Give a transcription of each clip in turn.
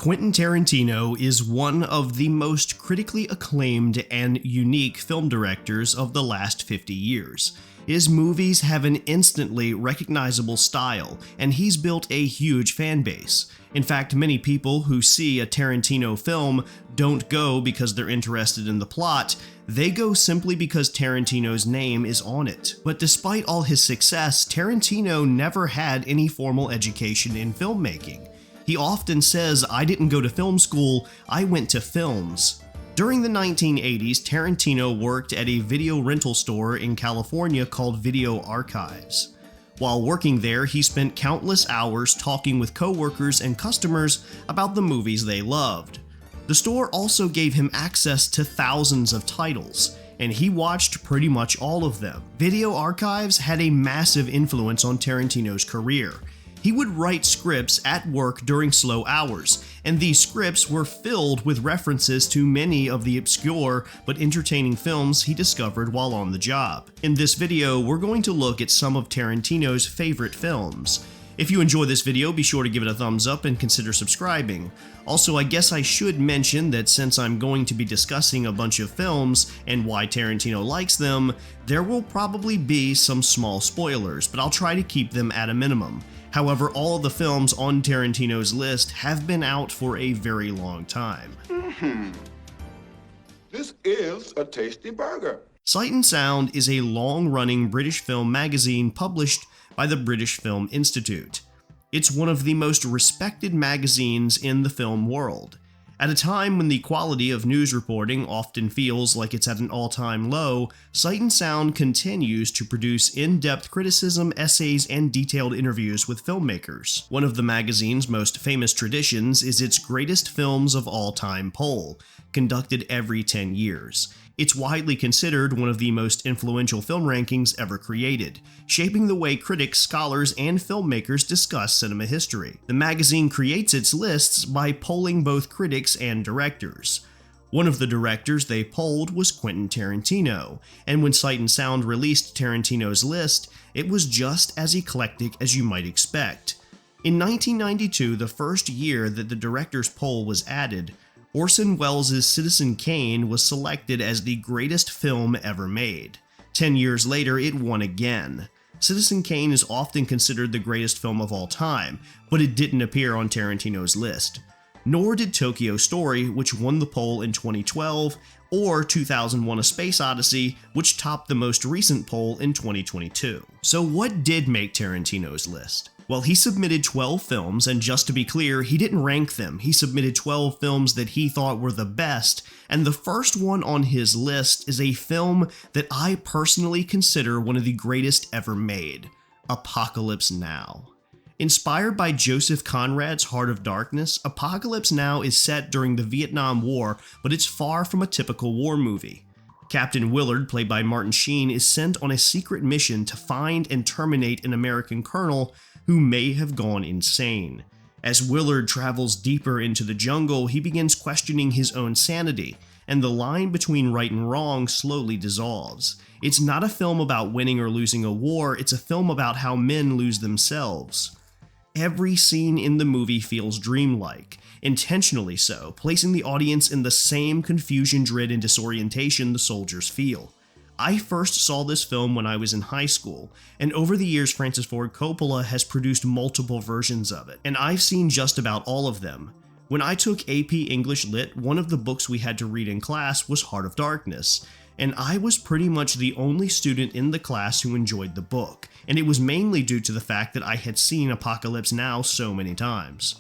Quentin Tarantino is one of the most critically acclaimed and unique film directors of the last 50 years. His movies have an instantly recognizable style, and he's built a huge fan base. In fact, many people who see a Tarantino film don't go because they're interested in the plot, they go simply because Tarantino's name is on it. But despite all his success, Tarantino never had any formal education in filmmaking. He often says, "I didn't go to film school, I went to films." During the 1980s, Tarantino worked at a video rental store in California called Video Archives. While working there, he spent countless hours talking with coworkers and customers about the movies they loved. The store also gave him access to thousands of titles, and he watched pretty much all of them. Video Archives had a massive influence on Tarantino's career. He would write scripts at work during slow hours, and these scripts were filled with references to many of the obscure but entertaining films he discovered while on the job. In this video, we're going to look at some of Tarantino's favorite films. If you enjoy this video, be sure to give it a thumbs up and consider subscribing. Also, I guess I should mention that since I'm going to be discussing a bunch of films and why Tarantino likes them, there will probably be some small spoilers, but I'll try to keep them at a minimum. However, all of the films on Tarantino's list have been out for a very long time. This is a tasty burger. Sight and Sound is a long-running British film magazine published by the British Film Institute. It's one of the most respected magazines in the film world. At a time when the quality of news reporting often feels like it's at an all-time low, Sight and Sound continues to produce in-depth criticism, essays, and detailed interviews with filmmakers. One of the magazine's most famous traditions is its Greatest Films of All Time poll, conducted every 10 years. It's widely considered one of the most influential film rankings ever created, shaping the way critics, scholars, and filmmakers discuss cinema history. The magazine creates its lists by polling both critics and directors. One of the directors they polled was Quentin Tarantino, and when Sight and Sound released Tarantino's list, it was just as eclectic as you might expect. In 1992, the first year that the director's poll was added, Orson Welles' Citizen Kane was selected as the greatest film ever made. 10 years later, it won again. Citizen Kane is often considered the greatest film of all time, but it didn't appear on Tarantino's list. Nor did Tokyo Story, which won the poll in 2012, or 2001: A Space Odyssey, which topped the most recent poll in 2022. So what did make Tarantino's list? Well, he submitted 12 films, and just to be clear, he didn't rank them. He submitted 12 films that he thought were the best, and the first one on his list is a film that I personally consider one of the greatest ever made, Apocalypse Now. Inspired by Joseph Conrad's Heart of Darkness, Apocalypse Now is set during the Vietnam War, but it's far from a typical war movie. Captain Willard, played by Martin Sheen, is sent on a secret mission to find and terminate an American colonel who may have gone insane. As Willard travels deeper into the jungle, he begins questioning his own sanity, and the line between right and wrong slowly dissolves. It's not a film about winning or losing a war, it's a film about how men lose themselves. Every scene in the movie feels dreamlike, intentionally so, placing the audience in the same confusion, dread, and disorientation the soldiers feel. I first saw this film when I was in high school, and over the years Francis Ford Coppola has produced multiple versions of it, and I've seen just about all of them. When I took AP English Lit, one of the books we had to read in class was Heart of Darkness, and I was pretty much the only student in the class who enjoyed the book, and it was mainly due to the fact that I had seen Apocalypse Now so many times.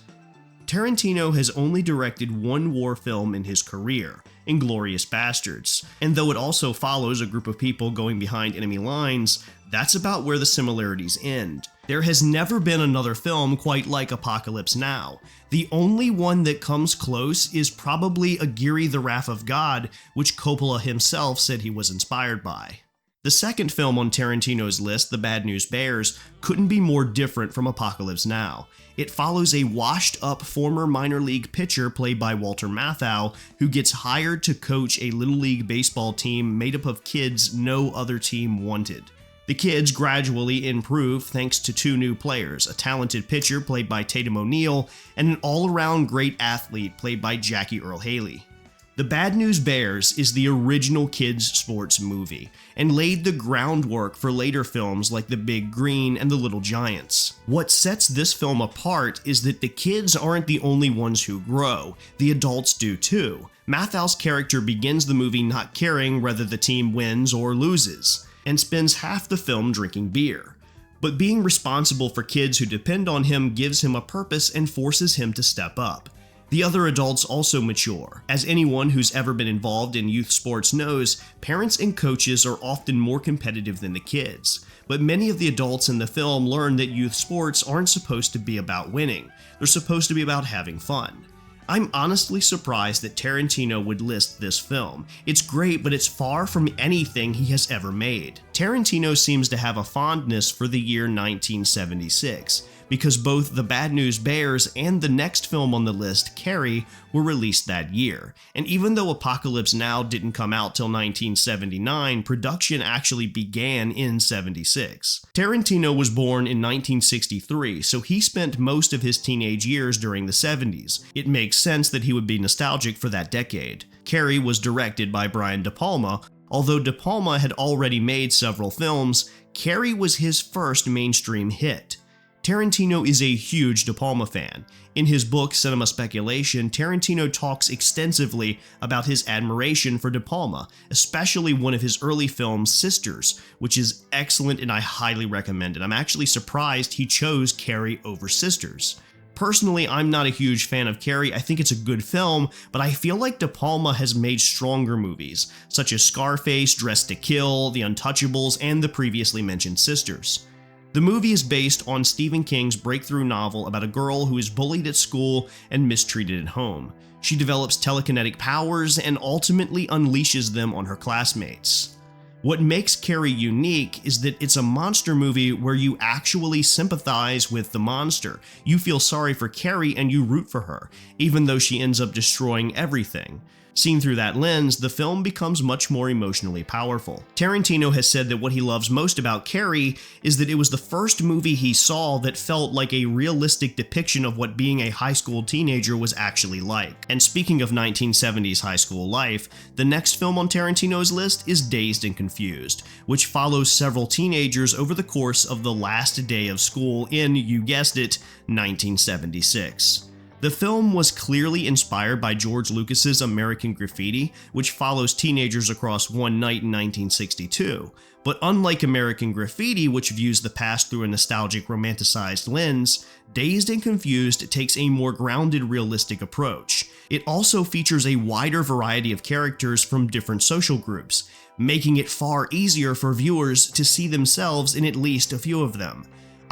Tarantino has only directed one war film in his career, Inglourious Basterds, and though it also follows a group of people going behind enemy lines, that's about where the similarities end. There has never been another film quite like Apocalypse Now. The only one that comes close is probably Aguirre the Wrath of God, which Coppola himself said he was inspired by. The second film on Tarantino's list, The Bad News Bears, couldn't be more different from Apocalypse Now. It follows a washed-up former minor league pitcher played by Walter Matthau who gets hired to coach a Little League baseball team made up of kids no other team wanted. The kids gradually improve thanks to two new players, a talented pitcher played by Tatum O'Neal and an all-around great athlete played by Jackie Earle Haley. The Bad News Bears is the original kids' sports movie and laid the groundwork for later films like The Big Green and The Little Giants. What sets this film apart is that the kids aren't the only ones who grow, the adults do too. Mathau's character begins the movie not caring whether the team wins or loses, and spends half the film drinking beer. But being responsible for kids who depend on him gives him a purpose and forces him to step up. The other adults also mature. As anyone who's ever been involved in youth sports knows, parents and coaches are often more competitive than the kids. But many of the adults in the film learn that youth sports aren't supposed to be about winning. They're supposed to be about having fun. I'm honestly surprised that Tarantino would list this film. It's great, but it's far from anything he has ever made. Tarantino seems to have a fondness for the year 1976, because both The Bad News Bears and the next film on the list, Carrie, were released that year. And even though Apocalypse Now didn't come out till 1979, production actually began in 76. Tarantino was born in 1963, so he spent most of his teenage years during the 70s. It makes sense that he would be nostalgic for that decade. Carrie was directed by Brian De Palma. Although De Palma had already made several films, Carrie was his first mainstream hit. Tarantino is a huge De Palma fan. In his book, Cinema Speculation, Tarantino talks extensively about his admiration for De Palma, especially one of his early films, Sisters, which is excellent and I highly recommend it. I'm actually surprised he chose Carrie over Sisters. Personally, I'm not a huge fan of Carrie. I think it's a good film, but I feel like De Palma has made stronger movies, such as Scarface, Dressed to Kill, The Untouchables, and the previously mentioned Sisters. The movie is based on Stephen King's breakthrough novel about a girl who is bullied at school and mistreated at home. She develops telekinetic powers and ultimately unleashes them on her classmates. What makes Carrie unique is that it's a monster movie where you actually sympathize with the monster. You feel sorry for Carrie and you root for her, even though she ends up destroying everything. Seen through that lens, the film becomes much more emotionally powerful. Tarantino has said that what he loves most about Carrie is that it was the first movie he saw that felt like a realistic depiction of what being a high school teenager was actually like. And speaking of 1970s high school life, the next film on Tarantino's list is Dazed and Confused, which follows several teenagers over the course of the last day of school in, you guessed it, 1976. The film was clearly inspired by George Lucas's American Graffiti, which follows teenagers across one night in 1962. But unlike American Graffiti, which views the past through a nostalgic, romanticized lens, Dazed and Confused takes a more grounded, realistic approach. It also features a wider variety of characters from different social groups, making it far easier for viewers to see themselves in at least a few of them.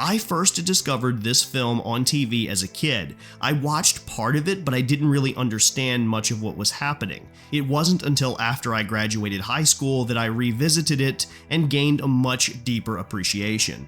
I first discovered this film on TV as a kid. I watched part of it, but I didn't really understand much of what was happening. It wasn't until after I graduated high school that I revisited it and gained a much deeper appreciation.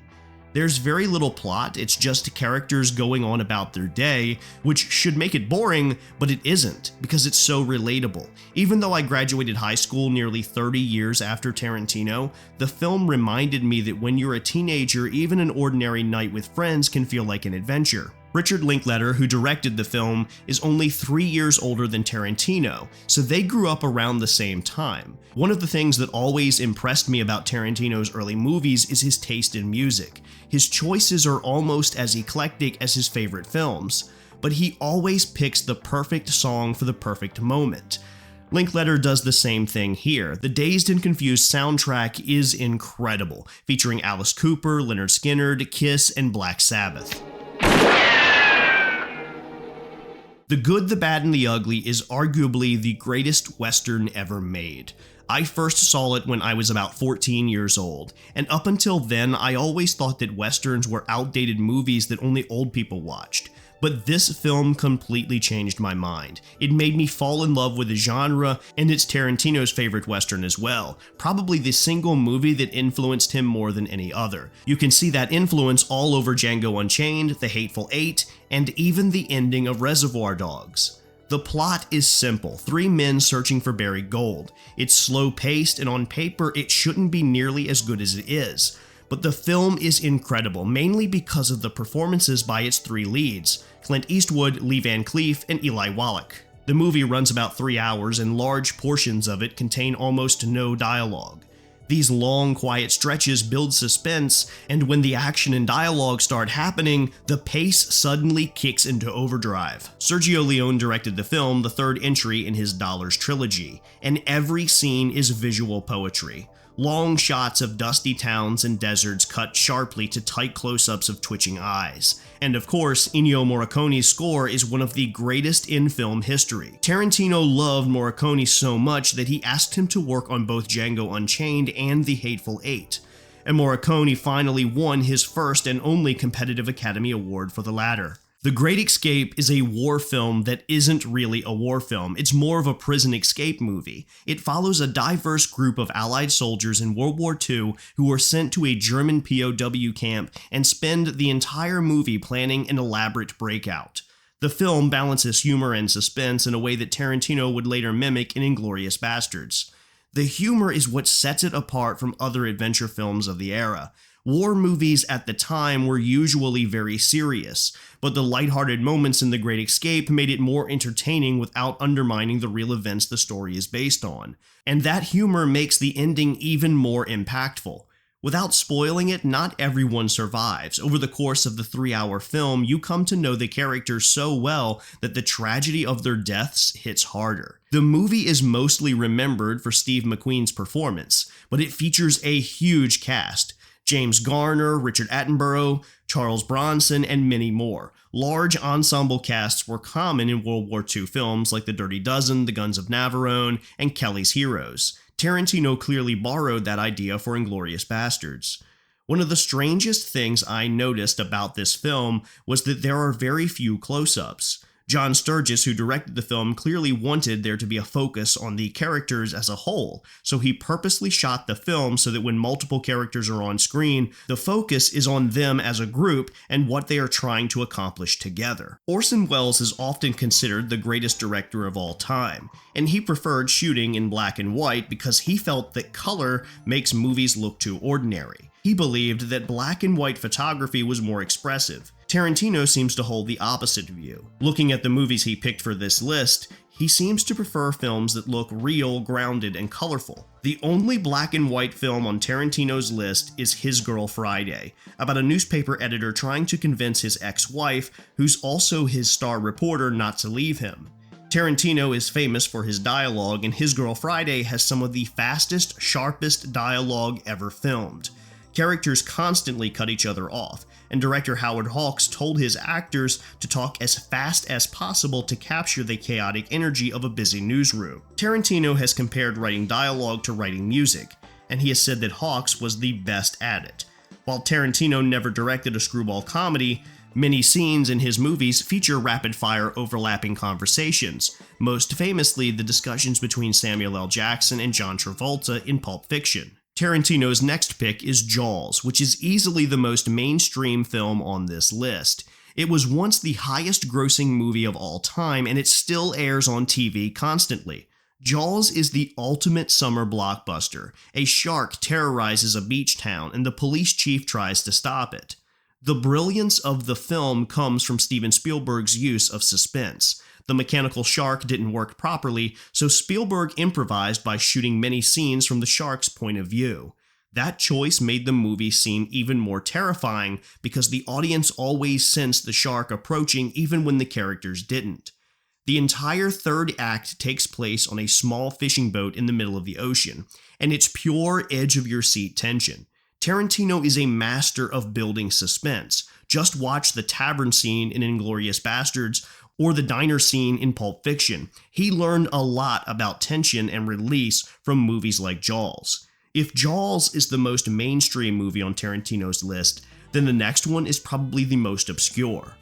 There's very little plot, it's just characters going on about their day, which should make it boring, but it isn't, because it's so relatable. Even though I graduated high school nearly 30 years after Tarantino, the film reminded me that when you're a teenager, even an ordinary night with friends can feel like an adventure. Richard Linklater, who directed the film, is only 3 years older than Tarantino, so they grew up around the same time. One of the things that always impressed me about Tarantino's early movies is his taste in music. His choices are almost as eclectic as his favorite films, but he always picks the perfect song for the perfect moment. Linklater does the same thing here. The Dazed and Confused soundtrack is incredible, featuring Alice Cooper, Lynyrd Skynyrd, Kiss, and Black Sabbath. The Good, the Bad, and the Ugly is arguably the greatest Western ever made. I first saw it when I was about 14 years old, and up until then I always thought that Westerns were outdated movies that only old people watched. But this film completely changed my mind. It made me fall in love with the genre, and it's Tarantino's favorite Western as well, probably the single movie that influenced him more than any other. You can see that influence all over Django Unchained, The Hateful Eight, and even the ending of Reservoir Dogs. The plot is simple, 3 men searching for buried gold. It's slow-paced, and on paper it shouldn't be nearly as good as it is. but the film is incredible, mainly because of the performances by its three leads, Clint Eastwood, Lee Van Cleef, and Eli Wallach. The movie runs about 3 hours, and large portions of it contain almost no dialogue. These long, quiet stretches build suspense, and when the action and dialogue start happening, the pace suddenly kicks into overdrive. Sergio Leone directed the film, the third entry in his Dollars trilogy, and every scene is visual poetry. Long shots of dusty towns and deserts cut sharply to tight close-ups of twitching eyes. And of course, Ennio Morricone's score is one of the greatest in film history. Tarantino loved Morricone so much that he asked him to work on both Django Unchained and The Hateful Eight. And Morricone finally won his first and only competitive Academy Award for the latter. The Great Escape is a war film that isn't really a war film. It's more of a prison escape movie. It follows a diverse group of Allied soldiers in World War II who were sent to a German POW camp and spend the entire movie planning an elaborate breakout. The film balances humor and suspense in a way that Tarantino would later mimic in Inglourious Basterds. The humor is what sets it apart from other adventure films of the era. War movies at the time were usually very serious, but the lighthearted moments in The Great Escape made it more entertaining without undermining the real events the story is based on. And that humor makes the ending even more impactful. Without spoiling it, not everyone survives. Over the course of the 3-hour film, you come to know the characters so well that the tragedy of their deaths hits harder. The movie is mostly remembered for Steve McQueen's performance, but it features a huge cast. James Garner, Richard Attenborough, Charles Bronson, and many more. Large ensemble casts were common in World War II films like The Dirty Dozen, The Guns of Navarone, and Kelly's Heroes. Tarantino clearly borrowed that idea for Inglourious Basterds. One of the strangest things I noticed about this film was that there are very few close-ups. John Sturges, who directed the film, clearly wanted there to be a focus on the characters as a whole, so he purposely shot the film so that when multiple characters are on screen, the focus is on them as a group and what they are trying to accomplish together. Orson Welles is often considered the greatest director of all time, and he preferred shooting in black and white because he felt that color makes movies look too ordinary. He believed that black and white photography was more expressive. Tarantino seems to hold the opposite view. Looking at the movies he picked for this list, he seems to prefer films that look real, grounded, and colorful. The only black and white film on Tarantino's list is His Girl Friday, about a newspaper editor trying to convince his ex-wife, who's also his star reporter, not to leave him. Tarantino is famous for his dialogue, and His Girl Friday has some of the fastest, sharpest dialogue ever filmed. Characters constantly cut each other off, and director Howard Hawks told his actors to talk as fast as possible to capture the chaotic energy of a busy newsroom. Tarantino has compared writing dialogue to writing music, and he has said that Hawks was the best at it. While Tarantino never directed a screwball comedy, many scenes in his movies feature rapid-fire overlapping conversations, most famously the discussions between Samuel L. Jackson and John Travolta in Pulp Fiction. Tarantino's next pick is Jaws, which is easily the most mainstream film on this list. It was once the highest-grossing movie of all time, and it still airs on TV constantly. Jaws is the ultimate summer blockbuster. A shark terrorizes a beach town, and the police chief tries to stop it. The brilliance of the film comes from Steven Spielberg's use of suspense. The mechanical shark didn't work properly, so Spielberg improvised by shooting many scenes from the shark's point of view. That choice made the movie seem even more terrifying because the audience always sensed the shark approaching even when the characters didn't. The entire third act takes place on a small fishing boat in the middle of the ocean, and it's pure edge-of-your-seat tension. Tarantino is a master of building suspense. Just watch the tavern scene in Inglourious Basterds or the diner scene in Pulp Fiction. He learned a lot about tension and release from movies like Jaws. If Jaws is the most mainstream movie on Tarantino's list, then the next one is probably the most obscure.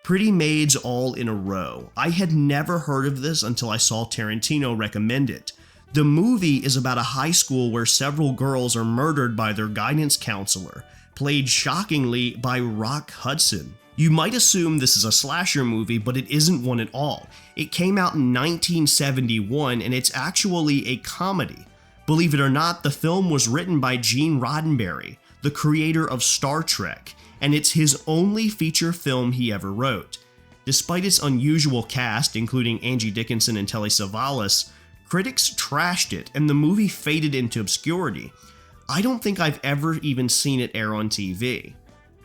Pretty Maids All in a Row. I had never heard of this until I saw Tarantino recommend it. The movie is about a high school where several girls are murdered by their guidance counselor, played shockingly by Rock Hudson. You might assume this is a slasher movie, but it isn't one at all. It came out in 1971, and it's actually a comedy. Believe it or not, the film was written by Gene Roddenberry, the creator of Star Trek, and it's his only feature film he ever wrote. Despite its unusual cast, including Angie Dickinson and Telly Savalas, critics trashed it and the movie faded into obscurity. I don't think I've ever even seen it air on TV.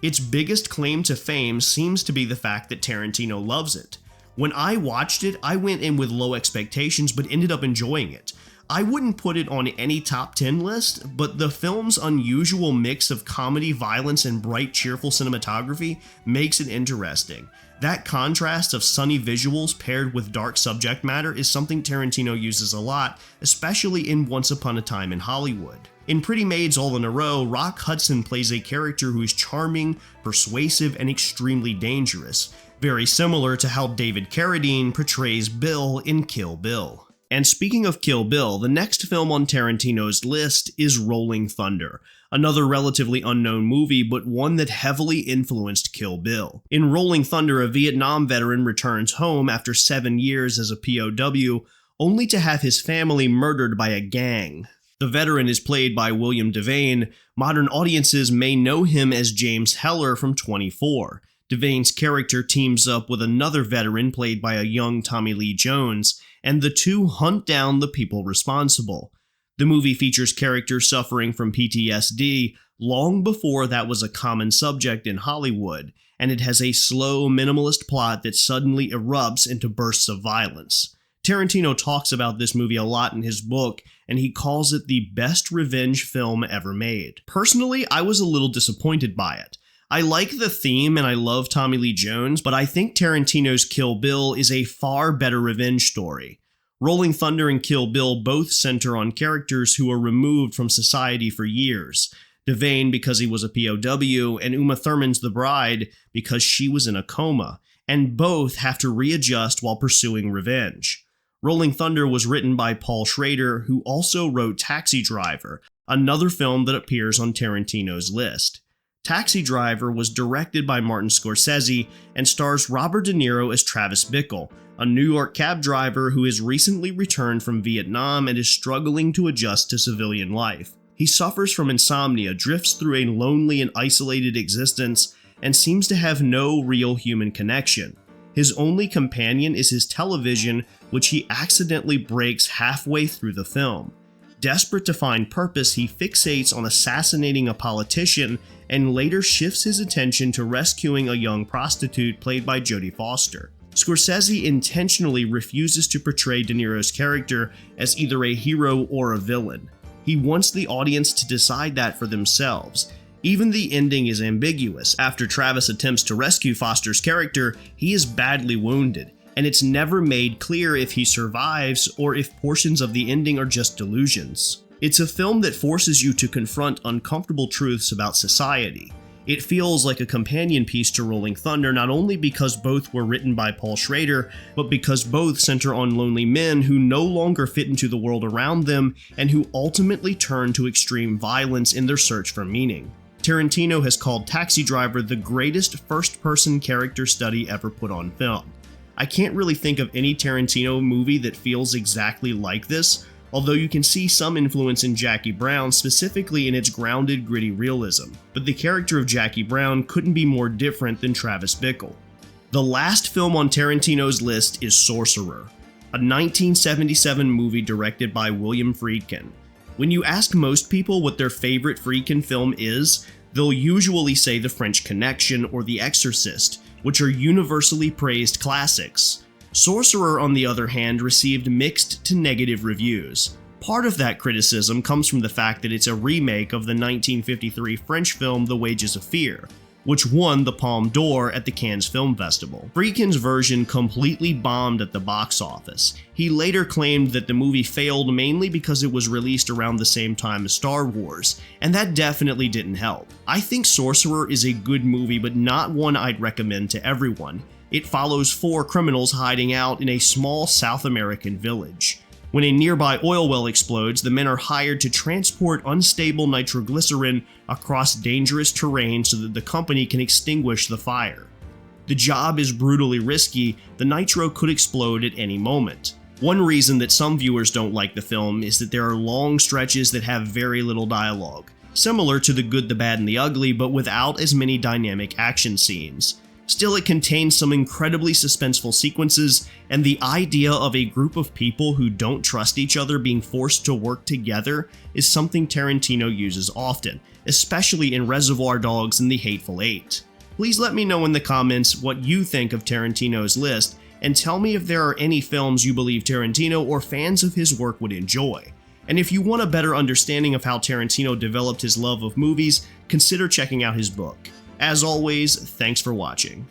Its biggest claim to fame seems to be the fact that Tarantino loves it. When I watched it, I went in with low expectations but ended up enjoying it. I wouldn't put it on any top 10 list, but the film's unusual mix of comedy, violence, and bright, cheerful cinematography makes it interesting. That contrast of sunny visuals paired with dark subject matter is something Tarantino uses a lot, especially in Once Upon a Time in Hollywood. In Pretty Maids All in a Row, Rock Hudson plays a character who is charming, persuasive, and extremely dangerous, very similar to how David Carradine portrays Bill in Kill Bill. And speaking of Kill Bill, the next film on Tarantino's list is Rolling Thunder, another relatively unknown movie, but one that heavily influenced Kill Bill. In Rolling Thunder, a Vietnam veteran returns home after 7 years as a POW, only to have his family murdered by a gang. The veteran is played by William Devane. Modern audiences may know him as James Heller from 24. Devane's character teams up with another veteran played by a young Tommy Lee Jones, and the two hunt down the people responsible. The movie features characters suffering from PTSD long before that was a common subject in Hollywood, and it has a slow, minimalist plot that suddenly erupts into bursts of violence. Tarantino talks about this movie a lot in his book, and he calls it the best revenge film ever made. Personally, I was a little disappointed by it. I like the theme and I love Tommy Lee Jones, but I think Tarantino's Kill Bill is a far better revenge story. Rolling Thunder and Kill Bill both center on characters who are removed from society for years. Devane because he was a POW, and Uma Thurman's the bride because she was in a coma, and both have to readjust while pursuing revenge. Rolling Thunder was written by Paul Schrader, who also wrote Taxi Driver, another film that appears on Tarantino's list. Taxi Driver was directed by Martin Scorsese and stars Robert De Niro as Travis Bickle, a New York cab driver who has recently returned from Vietnam and is struggling to adjust to civilian life. He suffers from insomnia, drifts through a lonely and isolated existence, and seems to have no real human connection. His only companion is his television, which he accidentally breaks halfway through the film. Desperate to find purpose, he fixates on assassinating a politician and later shifts his attention to rescuing a young prostitute played by Jodie Foster. Scorsese intentionally refuses to portray De Niro's character as either a hero or a villain. He wants the audience to decide that for themselves. Even the ending is ambiguous. After Travis attempts to rescue Foster's character, he is badly wounded, and it's never made clear if he survives or if portions of the ending are just delusions. It's a film that forces you to confront uncomfortable truths about society. It feels like a companion piece to Rolling Thunder not only because both were written by Paul Schrader, but because both center on lonely men who no longer fit into the world around them and who ultimately turn to extreme violence in their search for meaning. Tarantino has called Taxi Driver the greatest first-person character study ever put on film. I can't really think of any Tarantino movie that feels exactly like this, although you can see some influence in Jackie Brown, specifically in its grounded, gritty realism. But the character of Jackie Brown couldn't be more different than Travis Bickle. The last film on Tarantino's list is Sorcerer, a 1977 movie directed by William Friedkin. When you ask most people what their favorite Friedkin film is, they'll usually say The French Connection or The Exorcist, which are universally praised classics. Sorcerer, on the other hand, received mixed to negative reviews. Part of that criticism comes from the fact that it's a remake of the 1953 French film The Wages of Fear, which won the Palme d'Or at the Cannes Film Festival. Friedkin's version completely bombed at the box office. He later claimed that the movie failed mainly because it was released around the same time as Star Wars, and that definitely didn't help. I think Sorcerer is a good movie, but not one I'd recommend to everyone. It follows 4 criminals hiding out in a small South American village. When a nearby oil well explodes, the men are hired to transport unstable nitroglycerin across dangerous terrain so that the company can extinguish the fire. The job is brutally risky. The nitro could explode at any moment. One reason that some viewers don't like the film is that there are long stretches that have very little dialogue. similar to The Good, the Bad, and the Ugly, but without as many dynamic action scenes. Still, it contains some incredibly suspenseful sequences, and the idea of a group of people who don't trust each other being forced to work together is something Tarantino uses often, especially in Reservoir Dogs and The Hateful Eight. Please let me know in the comments what you think of Tarantino's list, and tell me if there are any films you believe Tarantino or fans of his work would enjoy. And if you want a better understanding of how Tarantino developed his love of movies, consider checking out his book. As always, thanks for watching.